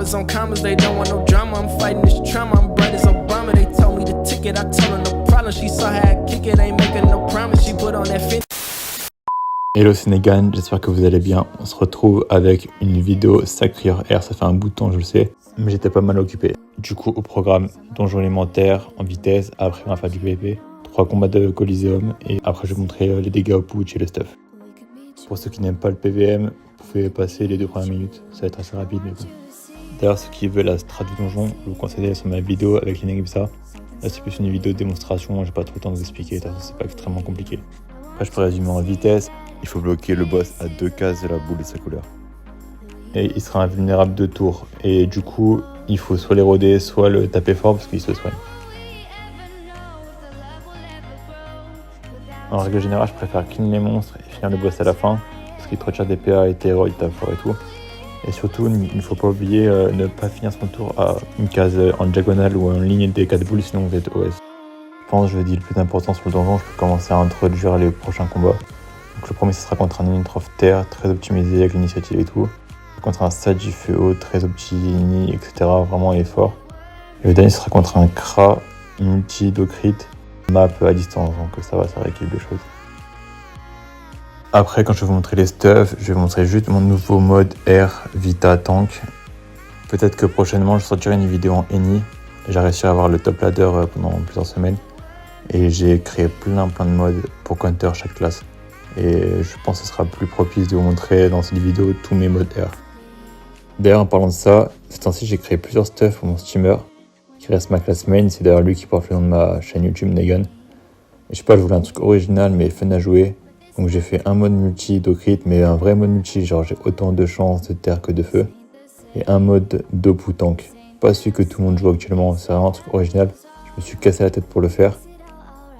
commas on commas, they don't want no drama. I'm fighting this trauma, I'm bright as Obama. They told me the ticket, I told her no problem. She saw how I kick it, ain't making no promise. She put on that fit. Hello Sénégal, j'espère que vous allez bien. On se retrouve avec une vidéo Sacré Air, ça fait un bout de temps je le sais, mais j'étais pas mal occupé. Du coup au programme, donjon élémentaire en vitesse, après on va faire du PvP, 3 combats de Coliseum et après je vais vous montrer les dégâts au putsch et le stuff. Pour ceux qui n'aiment pas le PVM, vous pouvez passer les 2 premières minutes, ça va être assez rapide mais bon. D'ailleurs ceux qui veulent la strat du donjon, je vous conseille d'aller sur ma vidéo avec l'Inegibsa. Là c'est plus une vidéo de démonstration, j'ai pas trop le temps de vous expliquer, de toute façon c'est pas extrêmement compliqué. Après je peux résumer en vitesse. Il faut bloquer le boss à 2 cases de la boule de sa couleur. Et il sera invulnérable 2 tours. Et du coup, il faut soit l'éroder, soit le taper fort parce qu'il se soigne. En règle générale, je préfère clean les monstres et finir le boss à la fin. Parce qu'il te retire des PA et t'héros, il tape fort et tout. Et surtout, il ne faut pas oublier ne pas finir son tour à une case en diagonale ou en ligne des 4 boules, sinon vous êtes OS. Je pense, je dis le plus important sur le donjon, je peux commencer à introduire les prochains combats. Donc le premier ce sera contre un Nintrof Terre très optimisé avec l'initiative et tout. Contre un Sagifeo très optimisé, etc. Vraiment il est fort. Et le dernier ce sera contre un Kra multi-Docrit map à distance, donc ça rééquilibre les choses. Après quand je vais vous montrer les stuffs, je vais vous montrer juste mon nouveau mode Air Vita Tank. Peut-être que prochainement je sortirai une vidéo en Eni. J'ai réussi à avoir le top ladder pendant plusieurs semaines. Et j'ai créé plein de modes pour counter chaque classe. Et je pense que ce sera plus propice de vous montrer dans cette vidéo tous mes modes Air. D'ailleurs en parlant de ça, ce temps-ci j'ai créé plusieurs stuffs pour mon steamer qui reste ma classe main, c'est d'ailleurs lui qui porte le nom de ma chaîne YouTube Negan. Et je sais pas, je voulais un truc original mais fun à jouer. Donc j'ai fait un mode multi d'eau-crit mais un vrai mode multi, genre j'ai autant de chances de terre que de feu. Et un mode d'Opu tank, pas celui que tout le monde joue actuellement, c'est vraiment un truc original. Je me suis cassé la tête pour le faire.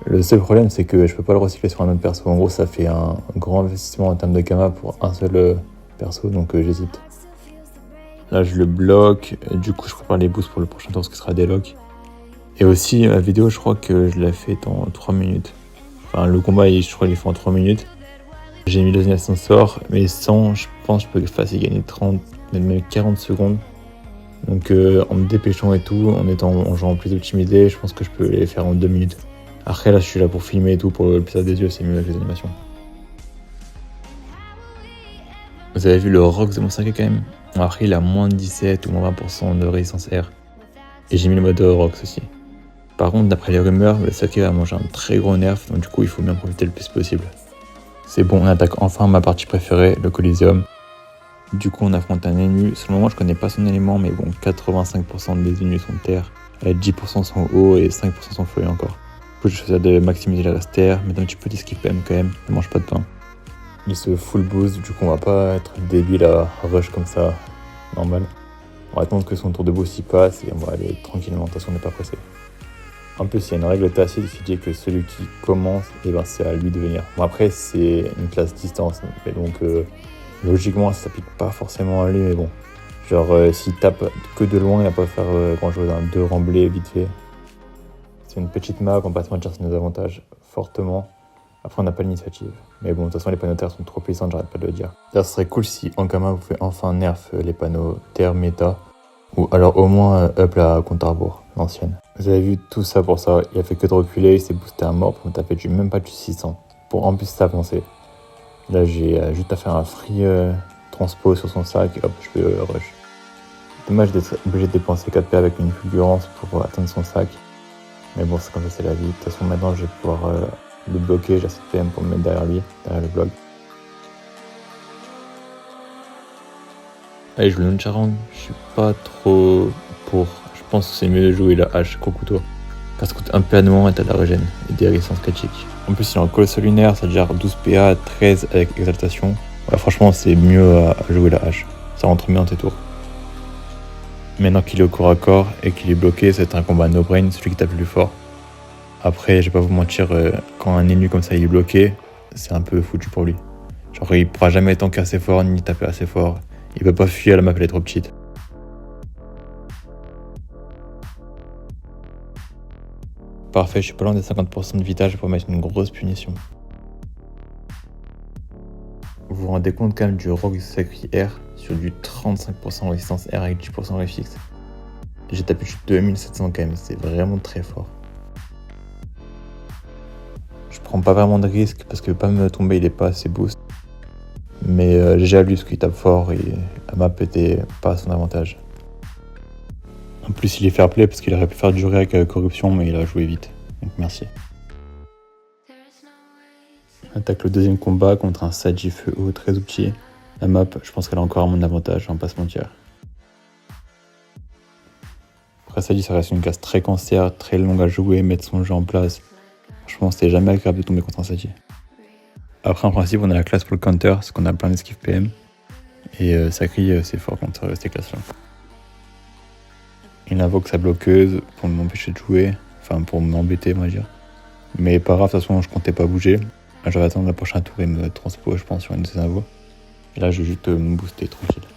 Le seul problème c'est que je peux pas le recycler sur un autre perso, en gros ça fait un grand investissement en termes de gamma pour un seul perso, donc j'hésite. Là je le bloque, du coup je prépare les boosts pour le prochain tour, ce qui sera des locks. Et aussi la vidéo je crois que je l'ai fait en 3 minutes. Enfin le combat je crois qu'il est fait en 3 minutes. J'ai mis l'osignation sort, mais sans je pense que je peux facile gagner 30, même 40 secondes. Donc en me dépêchant et tout, en jouant plus optimisé, je pense que je peux les faire en 2 minutes. Après là je suis là pour filmer et tout, pour le plaisir des yeux, c'est mieux avec les animations. Vous avez vu le rock de mon 5 quand même. Après il a moins de 17 ou moins 20% de résistance air. Et j'ai mis le mode rock aussi. Par contre d'après les rumeurs, le Sake va manger un très gros nerf, donc du coup il faut bien profiter le plus possible. C'est bon, on attaque enfin ma partie préférée, le Coliseum. Du coup on affronte un ennemi, selon moi je connais pas son élément, mais bon 85% des ennemis sont terre, 10% sont eau et 5% sont feu et encore. Je fais ça de maximiser la reste terre, mettre un petit peu d'esquive PM quand même, ne mange pas de pain. Il se full boost, du coup on va pas être débile à rush comme ça, normal. On va attendre que son tour de boost y passe et on va aller tranquillement, de toute façon on n'est pas pressé. En plus il y a une règle tacite qui dit que celui qui commence, c'est à lui de venir. Bon après c'est une classe distance, mais donc logiquement ça s'applique pas forcément à lui, mais bon. Genre s'il tape que de loin, il va pas faire grand chose, 2 remblais vite fait. C'est une petite map, on va pas se mentir, ça nous avantage fortement. Après on n'a pas l'initiative. Mais bon, de toute façon les panneaux terre sont trop puissants, j'arrête pas de le dire. D'ailleurs ce serait cool si Ankama vous fait enfin nerf les panneaux terre méta. Ou alors au moins up la compte à rebours, l'ancienne. Vous avez vu tout ça pour ça, il a fait que de reculer, il s'est boosté à mort pour me taper même pas du 600. Pour en plus s'avancer. Là j'ai juste à faire un free transpo sur son sac et hop je peux rush. Dommage d'être obligé de dépenser 4 P avec une fulgurance pour atteindre son sac. Mais bon, c'est comme ça, c'est la vie. De toute façon, maintenant, je vais pouvoir le bloquer. J'ai assez de PM pour me mettre derrière lui, derrière le bloc. Allez, je joue le Nuncharang. Je suis pas trop pour. Je pense que c'est mieux de jouer la hache qu'au couteau. Parce que ça coûte un PA de moins et t'as de la régène et des résistances critiques. En plus, il est en colossal lunaire, ça gère 12 PA, 13 avec exaltation. Ouais, franchement, c'est mieux à jouer la hache. Ça rentre mieux dans tes tours. Maintenant qu'il est au corps à corps et qu'il est bloqué, c'est un combat no-brain, celui qui tape le plus fort. Après, je vais pas vous mentir, quand un ennemi comme ça il est bloqué, c'est un peu foutu pour lui. Genre il pourra jamais tanker assez fort ni taper assez fort. Il peut pas fuir, la map elle est trop petite. Parfait, je suis pas loin des 50% de vitesse pour mettre une grosse punition. Vous vous rendez compte quand même du Rogue Sacri R sur du 35% résistance R avec 10% réfixe. J'ai tapé du 2700 quand même, c'est vraiment très fort. Je prends pas vraiment de risque parce que pas me tomber il est pas assez boost. Mais j'ai à lui parce qu'il tape fort et la map était pas à son avantage. En plus il est fair play parce qu'il aurait pu faire durer avec corruption mais il a joué vite. Donc merci. On attaque le deuxième combat contre un Saji Feu haut très outil. La map, je pense qu'elle a encore à mon avantage, on va pas se mentir. Après Saji, ça reste une classe très cancer, très longue à jouer, mettre son jeu en place. Franchement, c'était jamais agréable de tomber contre un Saji. Après, en principe, on a la classe pour le counter, parce qu'on a plein d'esquives PM. Et Sacri, c'est fort contre ces classes-là. Il invoque sa bloqueuse pour m'empêcher de jouer, enfin pour m'embêter, on va dire. Mais pas grave, de toute façon, je comptais pas bouger. Je vais attendre le prochain tour et me transpo, je pense, sur une de ses invos. Et là, je vais juste me booster tranquille. En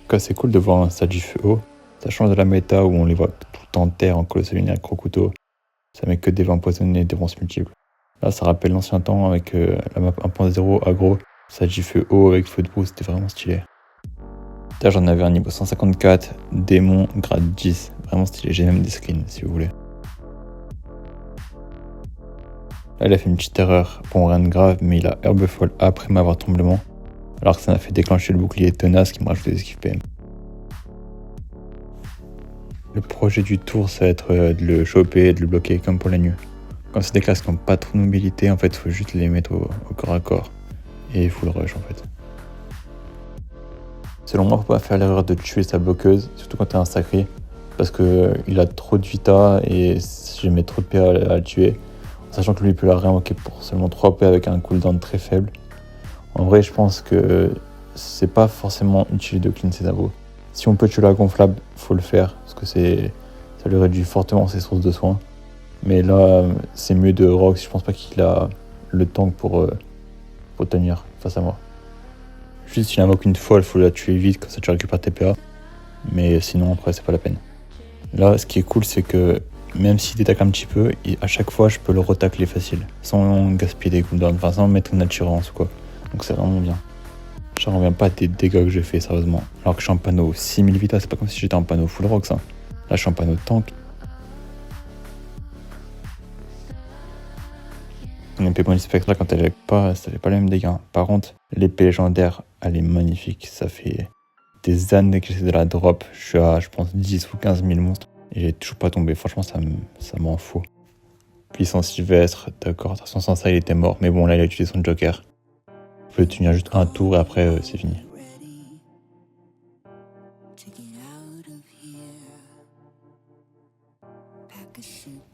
tout cas, c'est cool de voir un Saji Feu haut. Ça change de la méta où on les voit tout le temps en terre, en colossal avec gros couteau. Ça met que des vents empoisonnés et des ronces multiples. Là, ça rappelle l'ancien temps avec la map 1.0 aggro. Saji Feu haut avec feu de brousse, c'était vraiment stylé. Là, j'en avais un niveau 154, démon, grade 10. Vraiment stylé, j'ai même des screens si vous voulez. Là, il a fait une petite erreur, bon rien de grave, mais il a herbe folle après m'avoir tremblement, alors que ça m'a fait déclencher le bouclier tenace qui me rajoute des esquives PM. Le projet du tour, ça va être de le choper et de le bloquer comme pour la nuit. Quand c'est des classes qui n'ont pas trop de mobilité, en fait, il faut juste les mettre au corps à corps et full rush en fait. Selon moi, faut pas faire l'erreur de tuer sa bloqueuse, surtout quand t'es un sacré, parce qu'il a trop de vita et je mets trop de PA à le tuer. Sachant que lui il peut la réinvoquer pour seulement 3 P avec un cooldown très faible. En vrai, je pense que c'est pas forcément utile de clean ses invos. Si on peut tuer la gonflable, faut le faire, parce que ça lui réduit fortement ses sources de soins. Mais là, c'est mieux de Rox, je pense pas qu'il a le tank pour tenir face à moi. Juste s'il invoque une folle, faut la tuer vite, comme ça tu récupères tes PA. Mais sinon, après, c'est pas la peine. Là, ce qui est cool, c'est que même s'il détacle un petit peu, à chaque fois je peux le retacler facile, sans gaspiller des cooldowns, enfin sans mettre une attirance ou quoi. Donc c'est vraiment bien. J'en reviens pas des dégâts que j'ai fait sérieusement. Alors que je suis en panneau 6000 vita, c'est pas comme si j'étais en panneau full rock ça. Là je suis en panneau tank. Mon épée Bonnie Spectre là quand elle est pas, ça fait pas les mêmes dégâts. Par contre, l'épée légendaire, elle est magnifique. Ça fait des années que j'essaie de la drop. Je suis à je pense 10 ou 15 000 monstres. Et j'ai toujours pas tombé, franchement ça m'en fout. Puissance Sylvestre, d'accord, de toute façon sans ça il était mort, mais bon là il a utilisé son joker. Il peut tenir juste un tour et après c'est fini.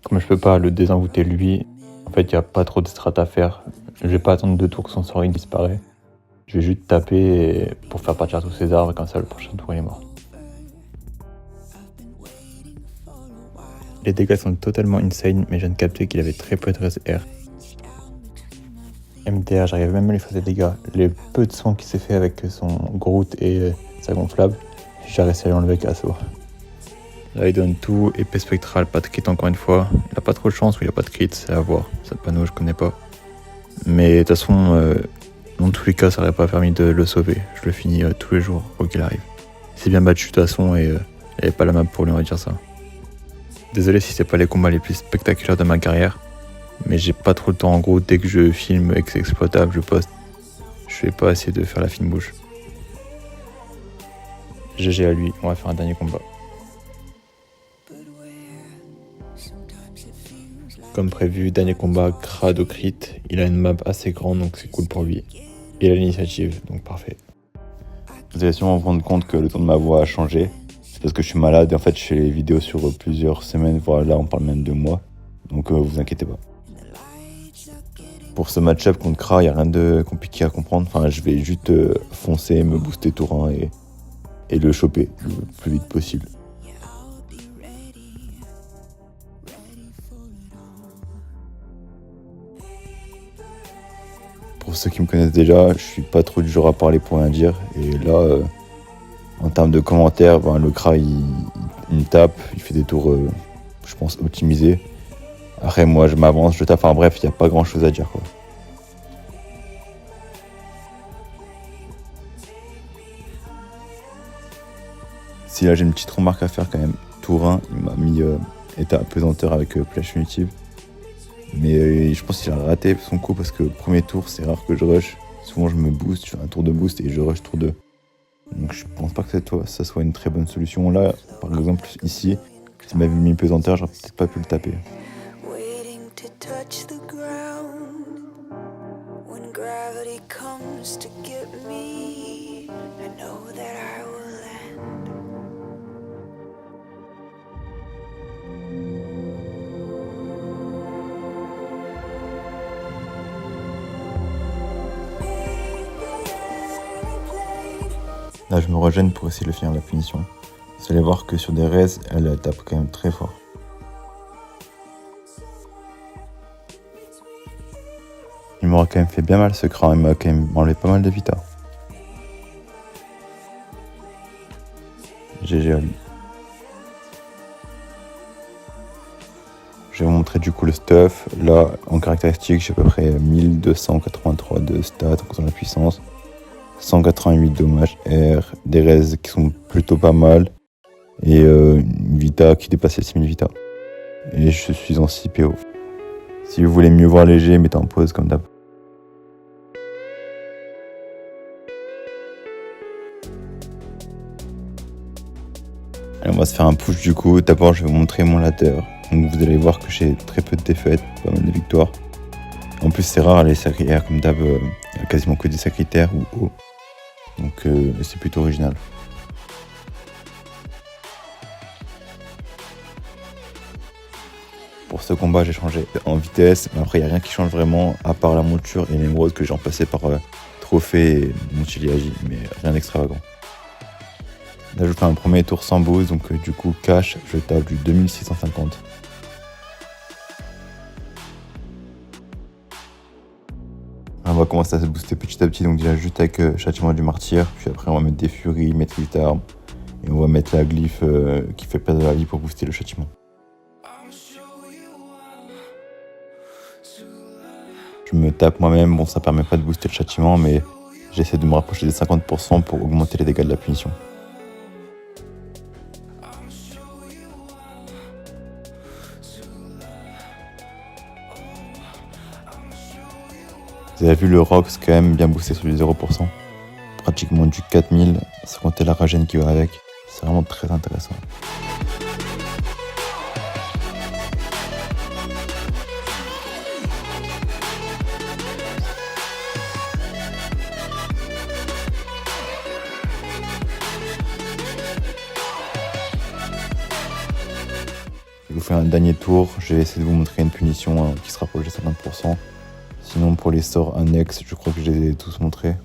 Comme je peux pas le désenvoûter lui, en fait il n'y a pas trop de strat à faire. Je vais pas attendre 2 tours que son sort il disparaît. Je vais juste taper pour faire partir tous ses arbres et comme ça le prochain tour il est mort. Les dégâts sont totalement insane, mais je viens de capter qu'il avait très peu de res R. MDR, j'arrive même à lui faire des dégâts. Les peu de soins qu'il s'est fait avec son Groot et sa gonflable, j'ai réussi à l'enlever avec assaut. Là il donne tout, épée spectrale, pas de crit encore une fois. Il a pas trop de chance ou il a pas de crit, c'est à voir. Ce panneau je connais pas. Mais de toute façon, dans tous les cas ça aurait pas permis de le sauver. Je le finis tous les jours, quoi qu'il arrive. Il s'est bien battu de toute façon et il n'y avait pas la map pour lui, on va dire ça. Désolé si c'est pas les combats les plus spectaculaires de ma carrière, mais j'ai pas trop le temps en gros, dès que je filme et que c'est exploitable, je poste. Je vais pas essayer de faire la fine bouche. GG à lui, on va faire un dernier combat. Comme prévu, dernier combat, grade au crit. Il a une map assez grande donc c'est cool pour lui. Il a l'initiative, donc parfait. Vous allez sûrement vous rendre compte que le ton de ma voix a changé. C'est parce que je suis malade et en fait je fais les vidéos sur plusieurs semaines, voire là on parle même de mois. Donc vous inquiétez pas. Pour ce match-up contre Kra, il n'y a rien de compliqué à comprendre. Enfin, je vais juste foncer, me booster tour 1 et le choper le plus vite possible. Pour ceux qui me connaissent déjà, je suis pas trop du genre à parler pour rien dire. Et là, en termes de commentaires, ben, le Kra il me tape, il fait des tours, je pense, optimisés. Après moi je m'avance, je tape, enfin bref, il n'y a pas grand chose à dire quoi. Si là j'ai une petite remarque à faire quand même, tour 1, il m'a mis état apesanteur avec plage punitive. Mais je pense qu'il a raté son coup parce que premier tour c'est rare que je rush. Souvent je me booste, je fais un tour de boost et je rush tour 2. Donc je pense pas que ça soit une très bonne solution. Là par exemple ici, s'il m'avait mis pesanteur, j'aurais peut-être pas pu le taper. Là je me régène pour essayer de finir la punition. Vous allez voir que sur des raises, elle tape quand même très fort. Il m'aura quand même fait bien mal ce cran, il m'a quand même enlevé pas mal de vita. GG à lui. Je vais vous montrer du coup le stuff. Là en caractéristique j'ai à peu près 1283 de stats en comptant la puissance. 188 dommages R, des raises qui sont plutôt pas mal et une vita qui dépasse les 6000 vita. Et je suis en 6 PO. Si vous voulez mieux voir léger, mettez en pause comme d'hab. Allez, on va se faire un push du coup. D'abord je vais vous montrer mon ladder. Donc vous allez voir que j'ai très peu de défaites, pas mal de victoires. En plus c'est rare les sacrés R comme d'hab, il y a quasiment que des sacrés R ou O. Donc c'est plutôt original. Pour ce combat j'ai changé en vitesse, mais après il n'y a rien qui change vraiment à part la monture et l'émeraude que j'ai remplacé par trophée et Montiliagi, mais rien d'extravagant. Là je fais un premier tour sans boost, donc du coup cash je tape du 2650. On va commencer à se booster petit à petit, donc déjà juste avec châtiment du martyr, puis après on va mettre des furies, mettre 8 armes, et on va mettre la glyphe qui fait perdre la vie pour booster le châtiment. Je me tape moi-même, bon ça permet pas de booster le châtiment, mais j'essaie de me rapprocher des 50% pour augmenter les dégâts de la punition. Vous avez vu le Rox quand même bien boosté sur du 0%. Pratiquement du 4000, sans compter la régène qui va avec. C'est vraiment très intéressant. Je vous fais un dernier tour. Je vais essayer de vous montrer une punition qui se rapproche de 50%. Sinon pour les sorts annexes, je crois que je les ai tous montrés.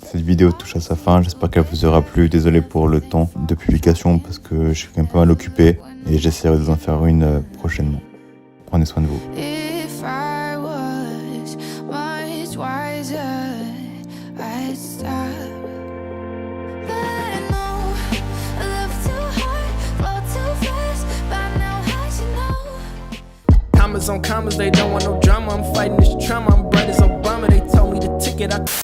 Cette vidéo touche à sa fin, j'espère qu'elle vous aura plu. Désolé pour le temps de publication parce que je suis quand même pas mal occupé et j'essaierai de vous en faire une prochainement. Prenez soin de vous. Commas on commas, they don't want no drama. I'm fighting this trauma. I'm bright as Obama. They told me the ticket.